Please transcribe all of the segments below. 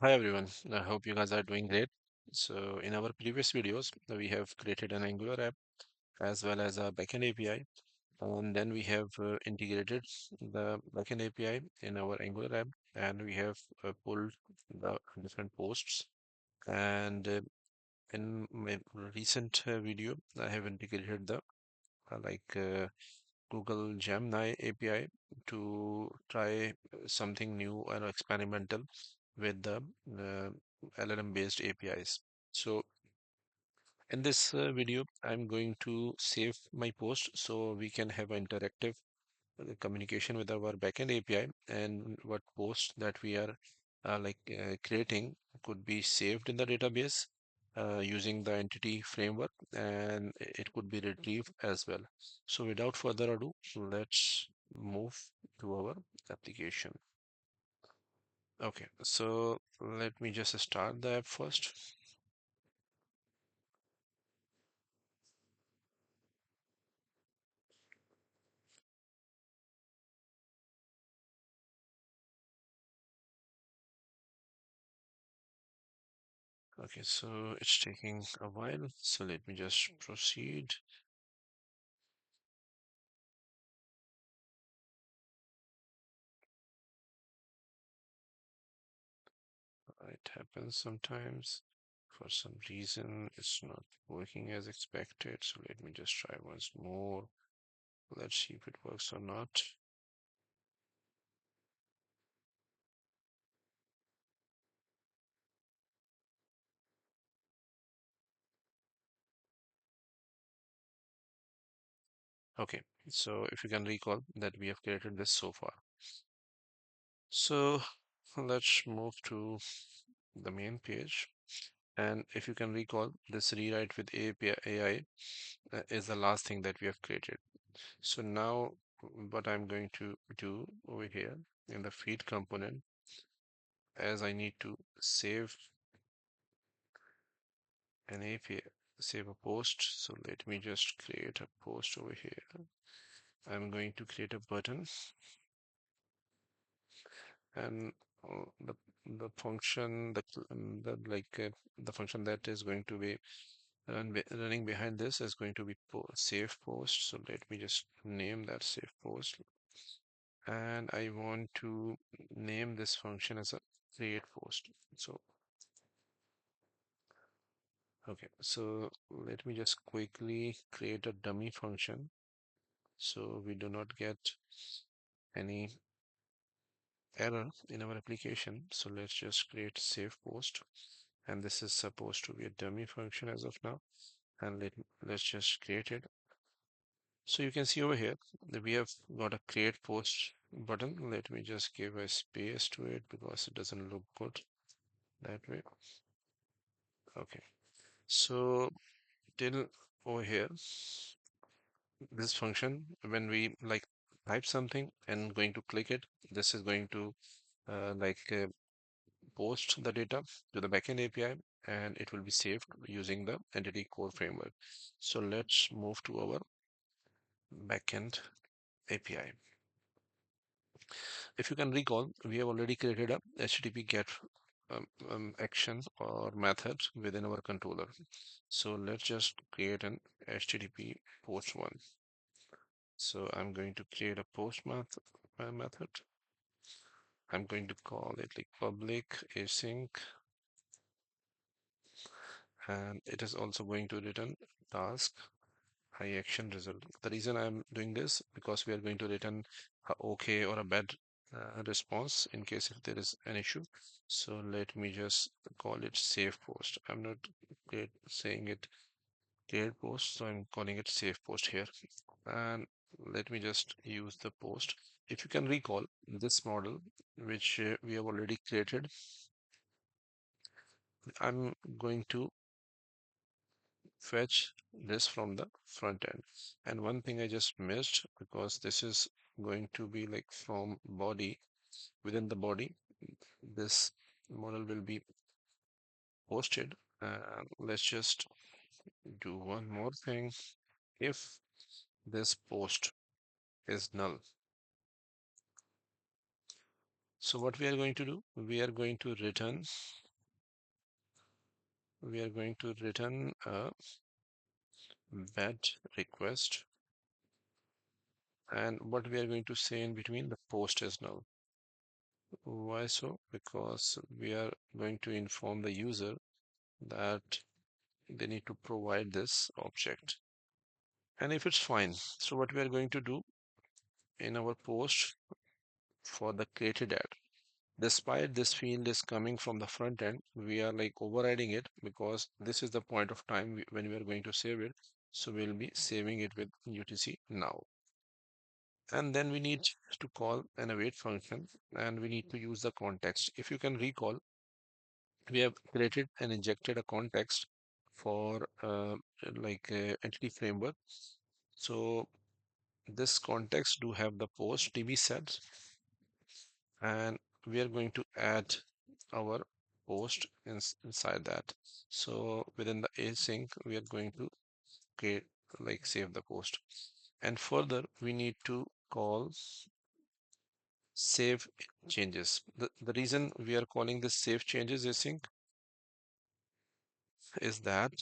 Hi everyone, I hope you guys are doing great. So in our previous videos, we have created an Angular app as well as a backend API, and then we have integrated the backend API in our Angular app, and we have pulled the different posts. And in my recent video, I have integrated the like Google Gemini API to try something new and experimental with the LLM based APIs. So in this video, I'm going to save my post so we can have an interactive communication with our backend API, and what post that we are creating could be saved in the database using the entity framework, and it could be retrieved as well. So without further ado, let's move to our application. Okay, so let me just start the app first. Okay, so it's taking a while, so let me just proceed. It happens sometimes. For some reason, it's not working as expected. So let me just try once more. Let's see if it works or not. Okay, so if you can recall that we have created this so far. So let's move to the main page. And if you can recall, this rewrite with API AI is the last thing that we have created. So now what I'm going to do over here in the feed component, as I need to save an API, save a post. So let me just create a post over here. I'm going to create a button, and the function the function that is going to be running behind this is going to be save post. So let me just name that save post, and I want to name this function as a create post. So okay, so let me just quickly create a dummy function so we do not get any error in our application. So let's just create save post, and this is supposed to be a dummy function as of now, and let's just create it. So you can see over here that we have got a create post button. Let me just give a space to it because it doesn't look good that way. Okay, so till over here, this function, when we type something and going to click it, this is going to uh, like uh, post the data to the backend API, and it will be saved using the entity core framework. So let's move to our backend API. If you can recall, we have already created a HTTP GET action or method within our controller. So let's just create an HTTP post one. So I'm going to create a post method. I'm going to call it like public async, and it is also going to return task high action result. The reason I'm doing this because we are going to return a okay or a bad response in case if there is an issue. So let me just call it save post. I'm not saying it create post, so I'm calling it save post here. And let me just use the post. If you can recall this model, which we have already created, I'm going to fetch this from the front end. And one thing I just missed, because this is going to be like from body, within the body, this model will be posted. Let's just do one more thing. If this post is null, So what we are going to do, we are going to return a bad request, and what we are going to say in between, the post is null. Why so? Because we are going to inform the user that they need to provide this object. And if it's fine, so what we are going to do in our post for the created ad, despite this field is coming from the front end, we are like overriding it because this is the point of time when we are going to save it. So we'll be saving it with UTC now. And then we need to call an await function, and we need to use the context. If you can recall, we have created and injected a context for entity framework. So this context do have the post db set, and we are going to add our post inside that. So within the async, we are going to create save the post, and further we need to call save changes. The reason we are calling this save changes async is that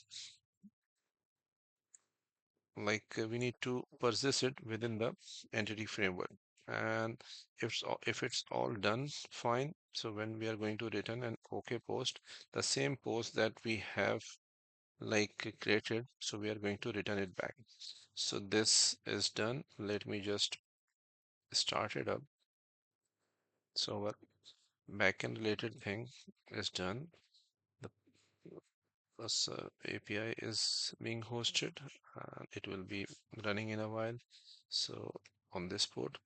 we need to persist it within the entity framework. And if it's all done fine, so when we are going to return an OK post, the same post that we have created, so we are going to return it back. So this is done. Let me just start it up. So our backend related thing is done. The plus API is being hosted, and it will be running in a while. So on this port,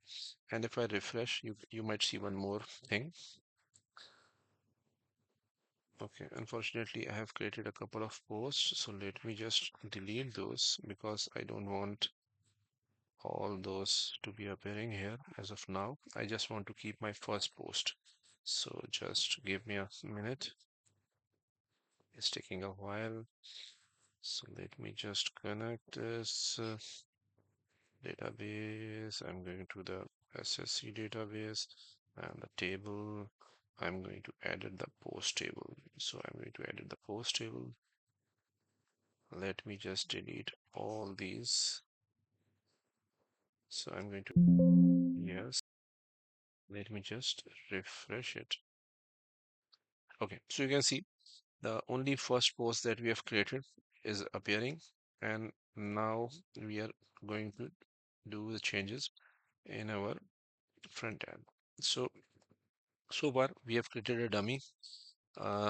and if I refresh, you might see one more thing. Okay, unfortunately, I have created a couple of posts, so let me just delete those because I don't want all those to be appearing here as of now. I just want to keep my first post. So just give me a minute. It's taking a while. So let me just connect this database. I'm going to the SSC database, and the table. I'm going to edit the post table. So I'm going to edit the post table. Let me just delete all these. So I'm going to, yes, let me just refresh it. Okay, so you can see the only first post that we have created is appearing, and now we are going to do the changes in our front end. So far we have created a dummy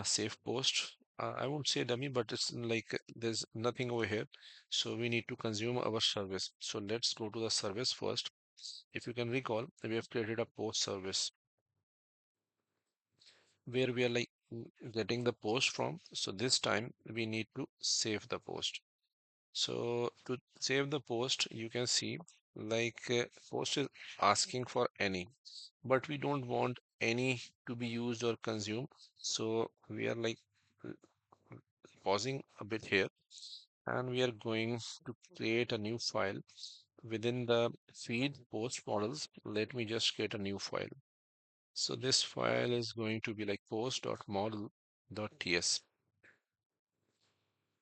save post. I won't say dummy, but it's like there's nothing over here. So we need to consume our service. So let's go to the service first. If you can recall, we have created a post service where we are getting the post from. So this time we need to save the post. So to save the post, you can see post is asking for any, but we don't want any to be used or consumed. So we are pausing a bit here, and we are going to create a new file within the feed post models. Let me just create a new file. So this file is going to be like post.model.ts.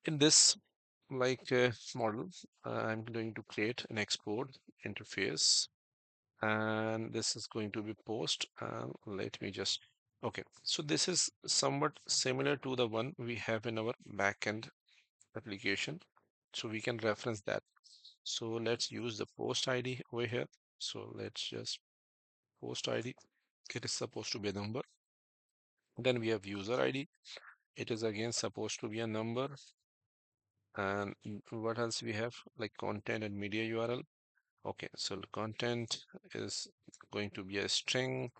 In this model, I'm going to create an export interface, and this is going to be post. Let me just, okay. So this is somewhat similar to the one we have in our backend application. So we can reference that. So let's use the post ID over here. So let's just post ID. It is supposed to be a number. Then we have user ID. It is again supposed to be a number. And what else we have? Like content and media URL. Okay, so the content is going to be a string,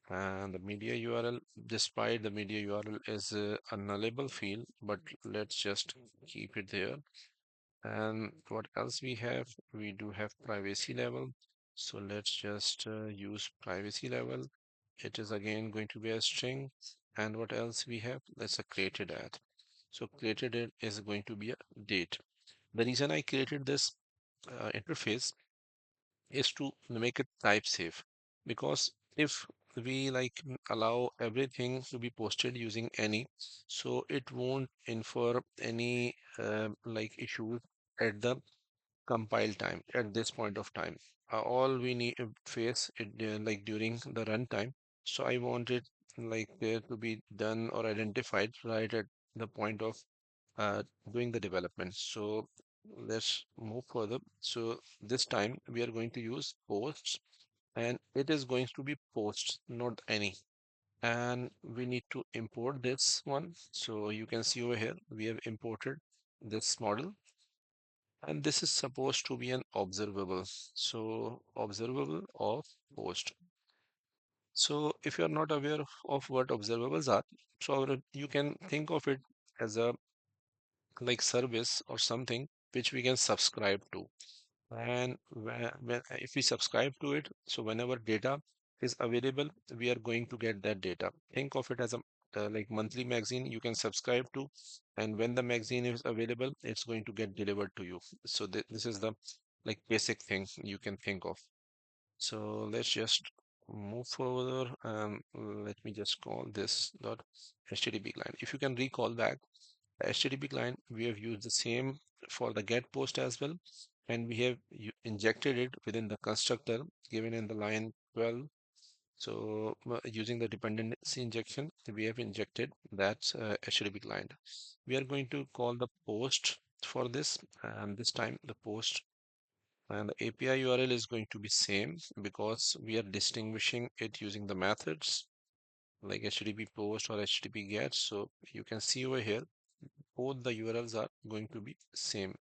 and the media URL, despite the media URL is a nullable field, but let's just keep it there. And what else we have? We do have privacy level. So let's just use privacy level. It is again going to be a string. And what else we have? Let's created at. So created it is going to be a date. The reason I created this interface is to make it type safe, because if we like allow everything to be posted using any, so it won't infer any like issues at the compile time at this point of time. All we need to face it like during the runtime. So I want it like to be done or identified right at the point of uh, doing the development. So let's move further. So this time we are going to use posts, and it is going to be posts, not any. And we need to import this one. So you can see over here, we have imported this model, and this is supposed to be an observable. So observable of post. So if you are not aware of what observables are, so you can think of it as a like service or something which we can subscribe to. And when if we subscribe to it, so whenever data is available, we are going to get that data. Think of it as a like monthly magazine you can subscribe to, and when the magazine is available, it's going to get delivered to you. So this is the like basic thing you can think of. So let's just move further, and let me just call this dot HTTP client. If you can recall back, the HTTP client, we have used the same for the get post as well, and we have injected it within the constructor given in the line 12. So using the dependency injection, we have injected that HTTP client. We are going to call the post for this, and this time the post and the API URL is going to be same because we are distinguishing it using the methods like HTTP post or HTTP get. So you can see over here, both the URLs are going to be same.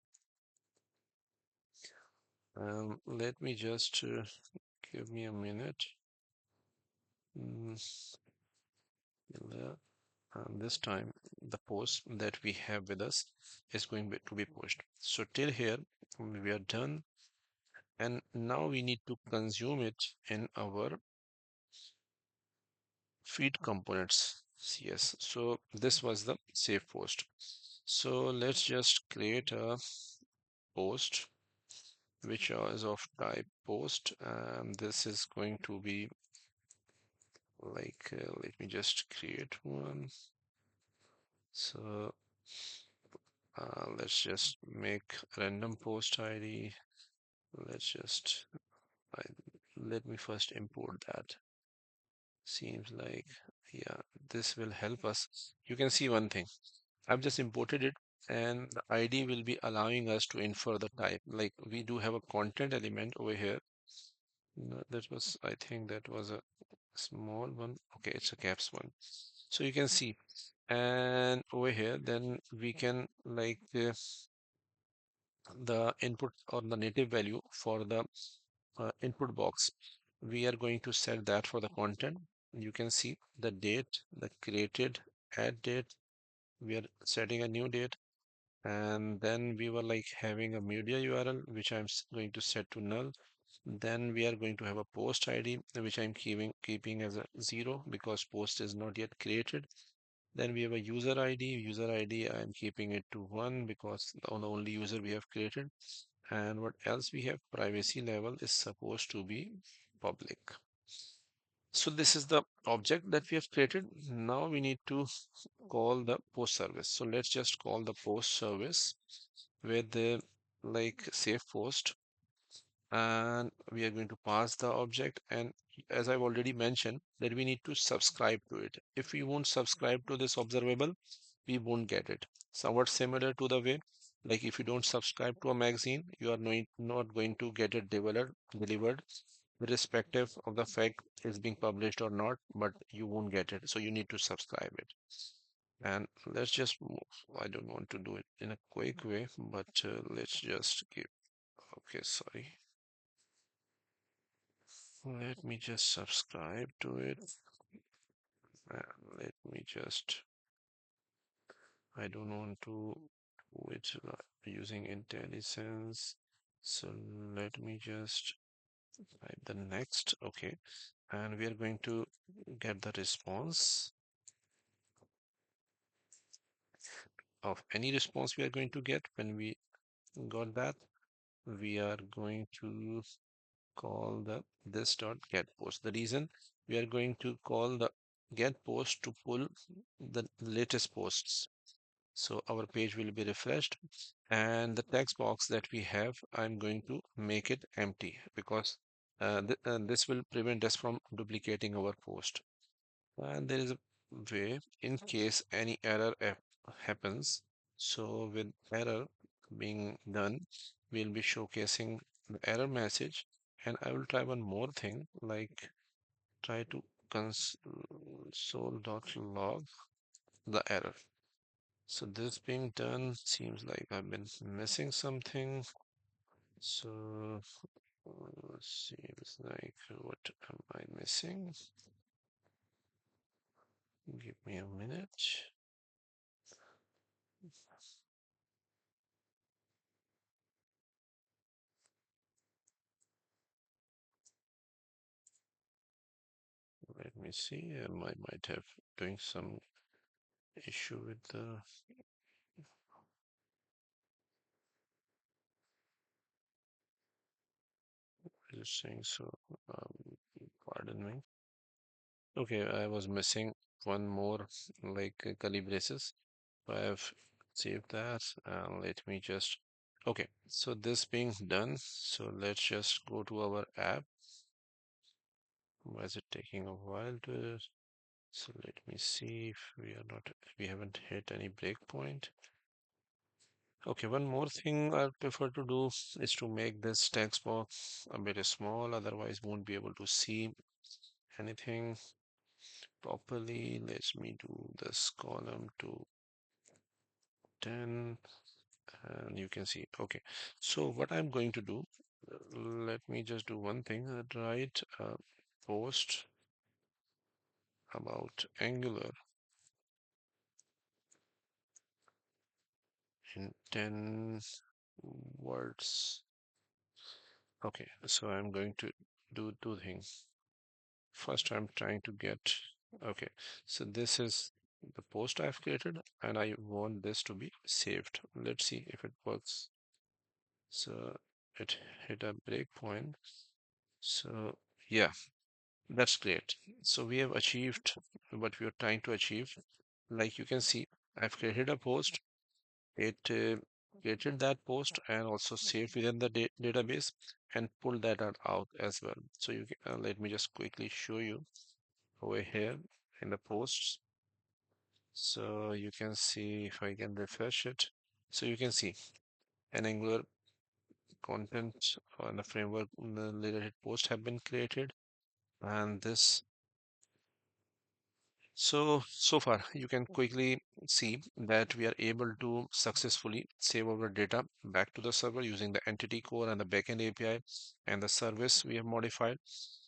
Let me just give me a minute. Mm, and this time the post that we have with us is going to be pushed. So till here we are done, and now we need to consume it in our feed components. Yes, so this was the save post. So let's just create a post which is of type post, and this is going to be like let me just create one. So let's just make random post ID. Let's just I, let me first import that. Seems like, yeah, this will help us. You can see one thing. I've just imported it, and the ID will be allowing us to infer the type. Like we do have a content element over here. No, that was, I think that was a small one. Okay, it's a caps one. So you can see, and over here, then we can like the input or the native value for the input box. We are going to set that for the content. You can see the date, the created add date. We are setting a new date, and then we were like having a media URL which I'm going to set to null. Then we are going to have a post ID which I'm keeping as a 0 because post is not yet created. Then we have a user ID. User ID I'm keeping it to 1 because the only user we have created. And what else we have? Privacy level is supposed to be public. So this is the object that we have created. Now we need to call the post service. So let's just call the post service with the like save post, and we are going to pass the object. And as I've already mentioned, that we need to subscribe to it. If we won't subscribe to this observable, we won't get it. Somewhat similar to the way, like if you don't subscribe to a magazine, you are not going to get it delivered, irrespective of the fact it's being published or not, but you won't get it. So you need to subscribe it. And let's just move. I don't want to do it in a quick way, but let's just give, okay, sorry. Let me just subscribe to it. Let me just, I don't want to do it using IntelliSense. So let me just type the next. Okay. And we are going to get the response of any response we are going to get. When we got that, we are going to call the this dot get post. The reason we are going to call the get post to pull the latest posts. So our page will be refreshed, and the text box that we have, I'm going to make it empty because this will prevent us from duplicating our post. And there is a way in case any error happens. So with error being done, we'll be showcasing the error message. And I will try one more thing, like try to console.log the error. So this being done, seems like I've been missing something. So seems like what am I missing? Give me a minute. Let me see. I might have doing some issue with the registering. So um, pardon me. Okay, I was missing one more like curly braces. So I have saved that. Let me just. Okay, so this being done, so let's just go to our app. Why is it taking a while to? So let me see if we haven't hit any breakpoint. Okay, one more thing I prefer to do is to make this text box a bit small, otherwise won't be able to see anything properly. Let me do this column to 10, and you can see. Okay, so what I'm going to do, let me just do one thing, write a post about Angular in 10 words. Okay, so I'm going to do two things. First, I'm trying to get, okay, so this is the post I've created, and I want this to be saved. Let's see if it works. So it hit a breakpoint. So yeah, that's great. So we have achieved what we are trying to achieve. Like you can see, I've created a post. It created that post and also saved within the database and pulled that out as well. So you can, let me just quickly show you over here in the posts. So you can see if I can refresh it. So you can see an Angular content on the framework related post have been created. And this, so far you can quickly see that we are able to successfully save our data back to the server using the entity core and the backend API and the service we have modified.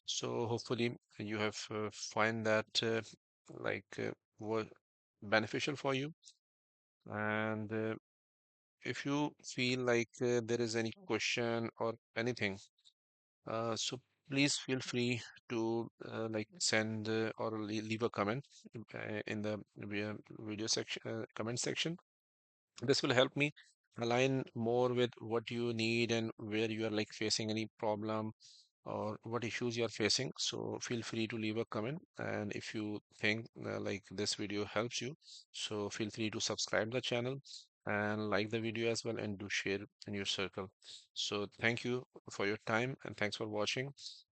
So hopefully you have find that like was beneficial for you. And if you feel like there is any question or anything, so please feel free to like send or leave a comment in the video section, comment section. This will help me align more with what you need and where you are like facing any problem or what issues you are facing. So feel free to leave a comment. And if you think like this video helps you, so feel free to subscribe the channel and like the video as well and do share in your circle. So thank you for your time and thanks for watching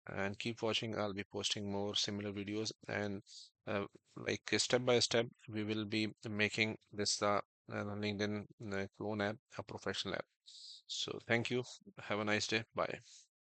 and keep watching. I'll be posting more similar videos and uh, like step by step we will be making this LinkedIn clone app a professional app. So thank you. Have a nice day. Bye.